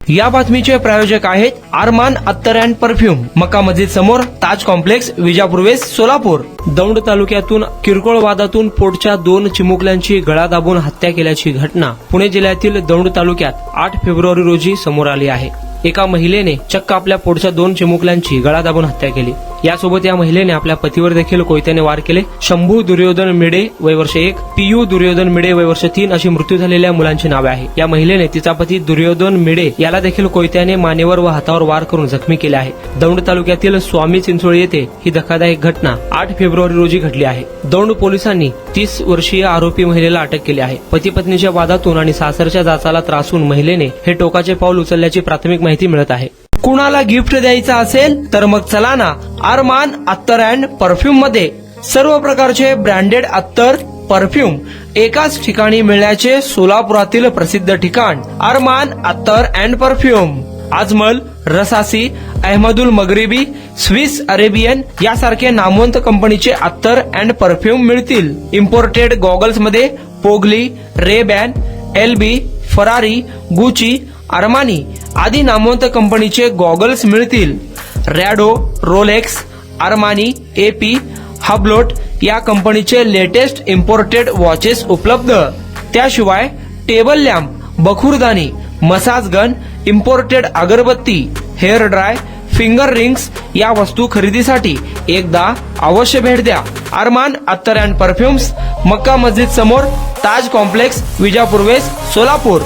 या बातमीचे प्रायोजक आहेत अरमान अत्तर अँड परफ्यूम, मक्का मस्जिद समोर, ताज कॉम्प्लेक्स, विजापूर वेस्ट, सोलापूर. दौंड तालुक्यातून किरकोळ वादातून पोटच्या 2 चिमुकल्यांची गळा दाबून हत्या केल्याची घटना पुणे जिल्ह्यातील दौंड तालुक्यात 8 फेब्रुवारी रोजी समोर आली आहे. एका महिलेने चक्क आपल्या पोटच्या 2 चिमुकल्यांची गळा दाबून हत्या केली. यासोबत या महिलेने आपल्या पतीवर देखील कोयत्याने वार केले. शंभू दुर्योधन मिडे वय वर्ष 1, पियू दुर्योधन मिडे वय वर्ष 3 अशी मृत्यू झालेल्या मुलांची नावे आहे. या महिलेने तिचा पती दुर्योधन मिडे याला देखील कोयत्याने मानेवर व हातावर वार करून जखमी केले आहे. दौंड तालुक्यातील स्वामी चिंचोळी येथे ही धक्कादायक घटना 8 फेब्रुवारी रोजी घडली आहे. दौंड पोलिसांनी 30 वर्षीय आरोपी महिलेला अटक केली आहे. पती पत्नीच्या वादातून आणि सासरच्या जाचाला त्रासून महिलेने हे टोकाचे पाऊल उचलल्याची प्राथमिक माहिती मिळत आहे. कुणाला गिफ्ट द्यायचं असेल तर मग चला ना अरमान अत्तर अँड परफ्यूम मध्ये. सर्व प्रकारचे ब्रँडेड अत्तर परफ्यूम एकाच ठिकाणी मिळण्याचे सोलापुरातील प्रसिद्ध ठिकाण अरमान अत्तर and perfume. Ajmal, Rasasi, Ahmed Al Maghribi, Swiss Arabian यासारखे नामवंत कंपनीचे अत्तर अँड परफ्यूम मिळतील. इम्पोर्टेड गॉगल्स मध्ये पोगली, Ray Ban, LB, Ferrari, Gucci, Armani आदी नामवंत कंपनीचे गॉगल्स मिळतील. Rado, Rolex, Armani, AP, Hublot या कंपनीचे लेटेस्ट इम्पोर्टेड वॉचेस उपलब्ध. त्याशिवाय टेबल लॅम्प, बखुरदानी, मसाज गन, इम्पोर्टेड अगरबत्ती, हेअर ड्राय, फिंगर रिंग्स या वस्तू खरेदीसाठी एकदा अवश्य भेट द्या. अरमान अत्तर अँड परफ्युम्स, मक्का मस्जिद समोर, ताज कॉम्प्लेक्स, विजापूर वेस्ट, सोलापूर.